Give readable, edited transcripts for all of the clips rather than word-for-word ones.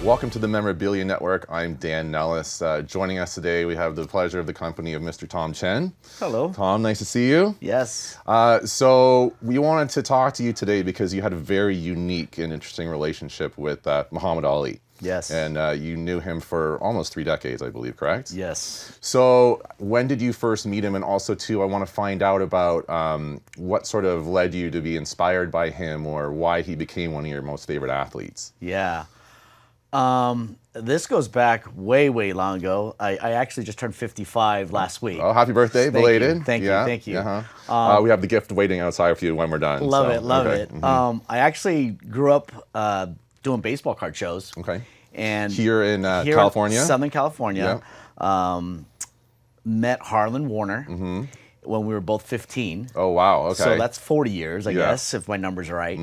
Welcome to the Memorabilia Network. I'm Dan Nellis. Joining us today, we have the pleasure of the company of Mr. Tom Chen. Hello. Tom, nice to see you. Yes. So we wanted to talk to you today because you had a very unique and interesting relationship with Muhammad Ali. Yes. And you knew him for almost 3 decades, I believe, correct? Yes. So when did you first meet him? And also, too, I want to find out about what sort of led you to be inspired by him or why he became one of your most favorite athletes. Yeah. This goes back way, way long ago. I actually just turned 55 last week. Oh, happy birthday, belated. Thank you. Thank you. We have the gift waiting outside for you when we're done. Love it. Mm-hmm. I actually grew up doing baseball card shows. Okay. And here in California? Southern California. Yeah. Met Harlan Warner when we were both 15. Oh, wow. Okay. So that's 40 years, I guess, if my numbers are right.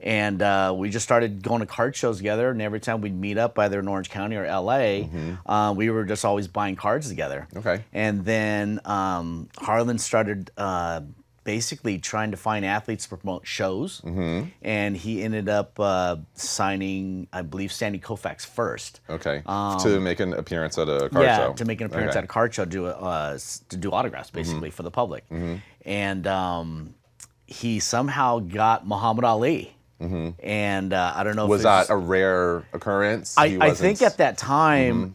And we just started going to card shows together, and every time we'd meet up, either in Orange County or LA, we were just always buying cards together. Okay. And then Harlan started basically trying to find athletes to promote shows, and he ended up signing, I believe, Sandy Koufax first. Okay. To make an appearance at a card show. Yeah, to make an appearance at a card show, to do autographs, basically, for the public. And he somehow got Muhammad Ali. And I don't know if was that a rare occurrence? I think at that time,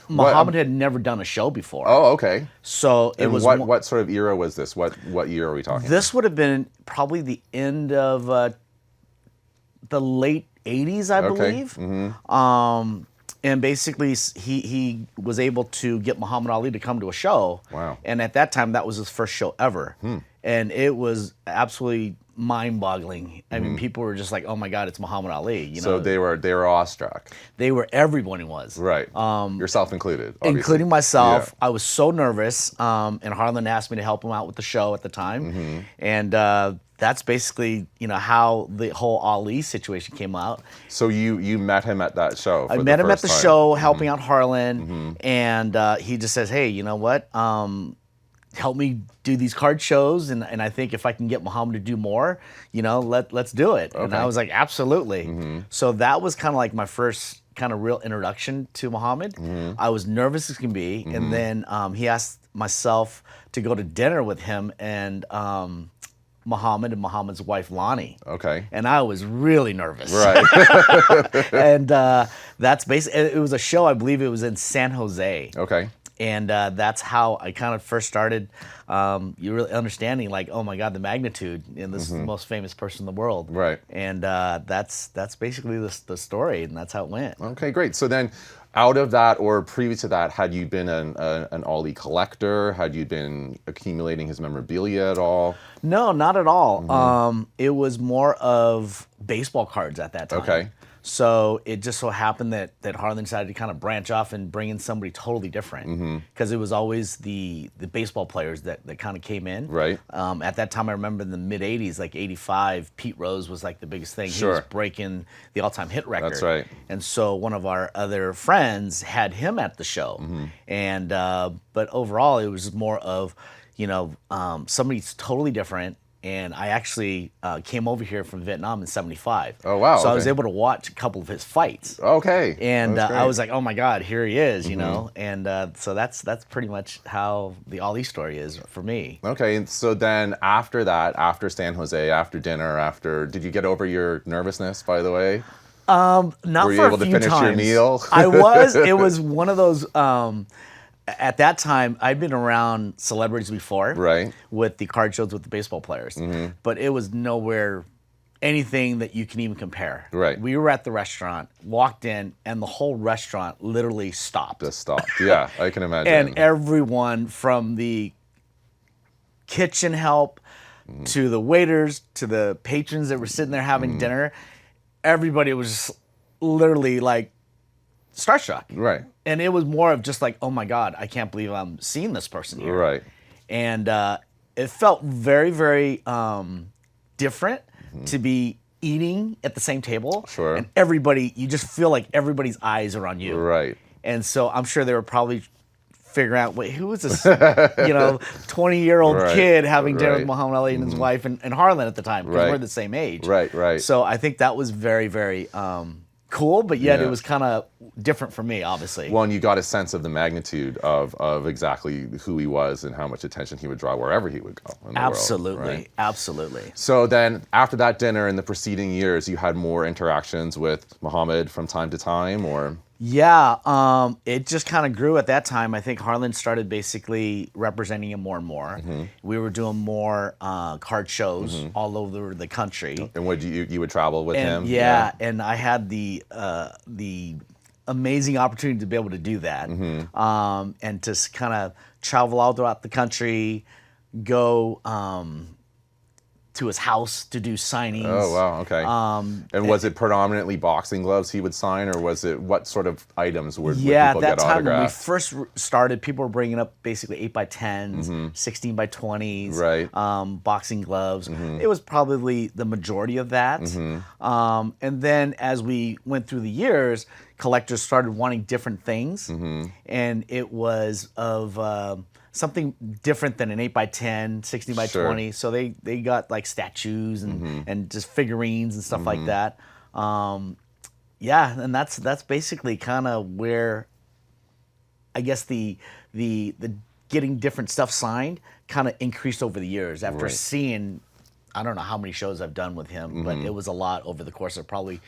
Muhammad had never done a show before. Oh, okay. So it and was what sort of era was this? What year are we talking? This would have been probably the end of the late 80s, I believe. And basically, he was able to get Muhammad Ali to come to a show. Wow. And at that time, that was his first show ever. And it was absolutely mind-boggling. I mean, people were just like, "Oh my God, it's Muhammad Ali!" You know. So they were awestruck. Everyone was. Right. Yourself included. Obviously. Including myself. Yeah. I was so nervous. And Harlan asked me to help him out with the show at the time. And that's basically, how the whole Ali situation came out. So you met him at that show. I met him at the show, helping out Harlan, and he just says, "Hey, you know what? Help me do these card shows, and I think if I can get Muhammad to do more, let's do it." Okay. And I was like, absolutely. So that was kind of like my first kind of real introduction to Muhammad. I was nervous as can be, and then he asked myself to go to dinner with him and Muhammad and Muhammad's wife Lonnie. Okay. And I was really nervous. Right. And that's basically, it was a show, I believe it was in San Jose. Okay. And that's how I kind of first started you really understanding, like, oh my God, the magnitude, and this is the most famous person in the world. Right. And that's basically the story, and that's how it went. Okay, great. So then, out of that or previous to that, had you been an Ali collector? Had you been accumulating his memorabilia at all? No, not at all. It was more of baseball cards at that time. Okay. So it just so happened that Harlan decided to kind of branch off and bring in somebody totally different, because it was always the baseball players that kind of came in. Right. At that time, I remember in the mid '80s, like '85, Pete Rose was like the biggest thing. Sure. He was breaking the all-time hit record. That's right. And so one of our other friends had him at the show, and but overall, it was more of somebody totally different. And I actually came over here from Vietnam in '75. Oh, wow. So I was able to watch a couple of his fights. Okay. And I was like, oh my God, here he is, And so that's pretty much how the Ali story is for me. Okay. And so then after that, after San Jose, after dinner, did you get over your nervousness, by the way? Not for a few times. Were you able to finish your meal? I was. It was one of those... at that time, I'd been around celebrities before, right, with the card shows with the baseball players, but it was nowhere anything that you can even compare. Right. We were at the restaurant, walked in, and the whole restaurant literally stopped. Just stopped. Yeah, I can imagine. And everyone from the kitchen help to the waiters to the patrons that were sitting there having dinner, everybody was just literally like starstruck. Right. And it was more of just like, oh my God, I can't believe I'm seeing this person here. Right. And it felt very, very different to be eating at the same table. Sure. And everybody, you just feel like everybody's eyes are on you. Right. And so I'm sure they were probably figuring out, wait, who is this 20-year-old kid having dinner with Muhammad Ali and his wife and Harlan at the time, because we're the same age. Right, right. So I think that was very, very cool, but yet Yeah. it was kind of different for me, obviously. Well, and you got a sense of the magnitude of exactly who he was and how much attention he would draw wherever he would go in the Absolutely, world, right? absolutely. So then, after that dinner in the preceding years, you had more interactions with Muhammad from time to time, or? Yeah, it just kind of grew at that time. I think Harlan started basically representing him more and more. We were doing more card shows all over the country. And would you would travel with him? And yeah, and I had the amazing opportunity to be able to do that, and to kind of travel all throughout the country, go to his house to do signings. Oh wow, okay. And was it predominantly boxing gloves he would sign, or was it what sort of items would Yeah, people at that get time when we autographed? first started, people were bringing up basically 8x10s, 16x20s, Right. boxing gloves. It was probably the majority of that. And then as we went through the years, collectors started wanting different things, and it was of something different than an 8x10, 16x20. So they got like statues and just figurines and stuff like that. Yeah, and that's basically kind of where I guess the getting different stuff signed kind of increased over the years after Right. seeing, I don't know how many shows I've done with him, but it was a lot over the course of probably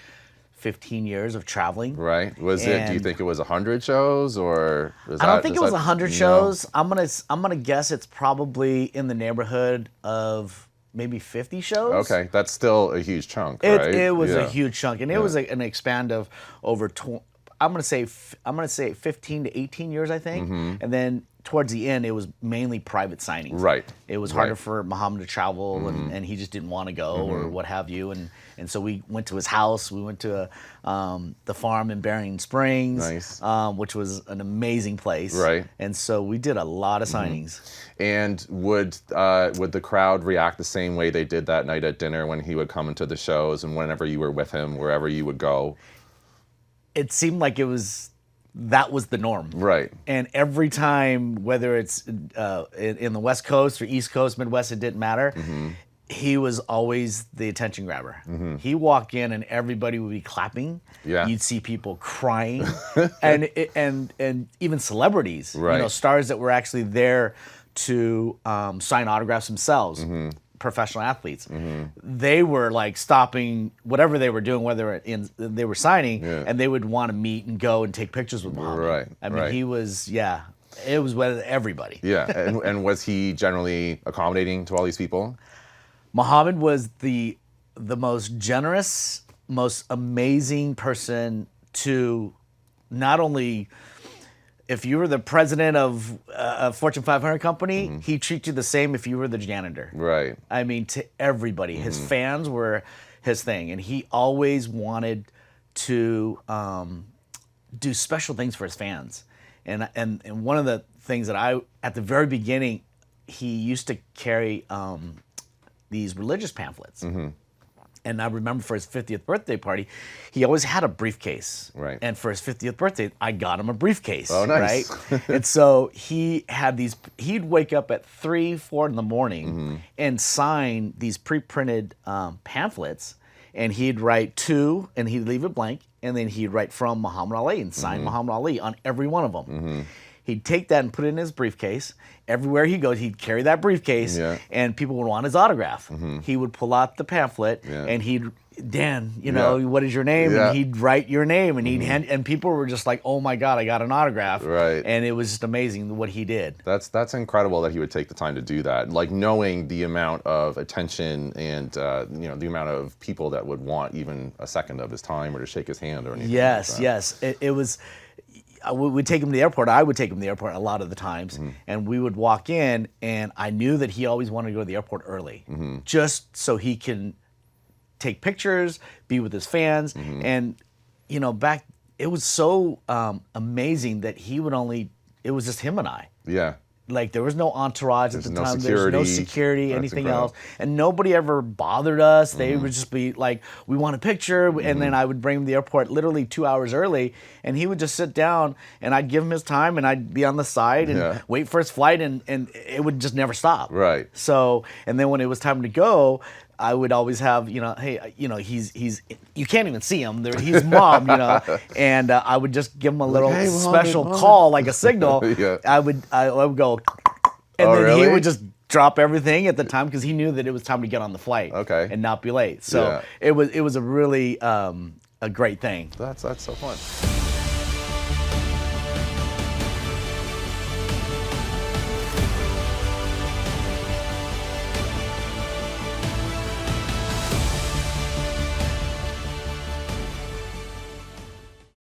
15 years of traveling. Right. Was it? Do you And- think it was 100 shows, or? I don't think it was 100 no? shows. I'm gonna guess it's probably in the neighborhood of maybe 50 shows. Okay, that's still a huge chunk, It, right? it was Yeah. a huge chunk, and it was an expand of over. I'm gonna say 15 to 18 years, I think, and then towards the end, it was mainly private signings. Right. It was harder Right. for Muhammad to travel, and he just didn't want to go or what have you, and so we went to his house. We went to the farm in Berrien Springs, Nice. which was an amazing place. Right. And so we did a lot of signings. And would the crowd react the same way they did that night at dinner when he would come into the shows, and whenever you were with him, wherever you would go? It seemed like that was the norm. Right. And every time, whether it's in the West Coast or East Coast, Midwest, it didn't matter. He was always the attention grabber. He walked in and everybody would be clapping. Yeah. You'd see people crying, and even celebrities, Right. stars that were actually there to sign autographs themselves. Professional athletes, they were like stopping whatever they were doing, whether they were signing, Yeah. and they would want to meet and go and take pictures with Muhammad. Right, I mean, right. he was, it was with everybody. Yeah. And was he generally accommodating to all these people? Muhammad was the most generous, most amazing person to not only. If you were the president of a Fortune 500 company, he'd treat you the same if you were the janitor. Right. I mean, to everybody. His fans were his thing, and he always wanted to do special things for his fans. And one of the things that at the very beginning, he used to carry these religious pamphlets. And I remember for his 50th birthday party, he always had a briefcase. Right. And for his 50th birthday, I got him a briefcase. Oh, nice. Right. And so he had these. He'd wake up at 3, 4 in the morning and sign these pre-printed pamphlets. And he'd write to, and he'd leave it blank, and then he'd write from Muhammad Ali and sign Muhammad Ali on every one of them. He'd take that and put it in his briefcase. Everywhere he goes, he'd carry that briefcase, Yeah. and people would want his autograph. He would pull out the pamphlet, Yeah. and he'd, Dan, Yeah. what is your name? Yeah. And he'd write your name, and he'd hand, and people were just like, oh my God, I got an autograph. Right. And it was just amazing what he did. That's incredible that he would take the time to do that. Like, knowing the amount of attention and the amount of people that would want even a second of his time or to shake his hand or anything. Yes, like that. yes. It was. We'd take him to the airport. I would take him to the airport a lot of the times, and we would walk in, and I knew that he always wanted to go to the airport early, just so he can take pictures, be with his fans, and back it was so amazing that he would only. It was just him and I. Yeah. Like, there was no entourage at the no time. There was no security. security, That's anything incredible. else. And nobody ever bothered us. They would just be like, we want a picture. And then I would bring him to the airport literally 2 hours early. And he would just sit down, and I'd give him his time, and I'd be on the side and Yeah. wait for his flight. And it would just never stop. Right. So, and then when it was time to go, I would always have, hey, he's you can't even see him. He's mom, and I would just give him a little "Hey, Mom, special Mom." call, like a signal. Yeah. I would go, and Oh, then he really? would just drop everything at the time because he knew that it was time to get on the flight, Okay. and not be late. So Yeah. it was a really a great thing. That's so fun.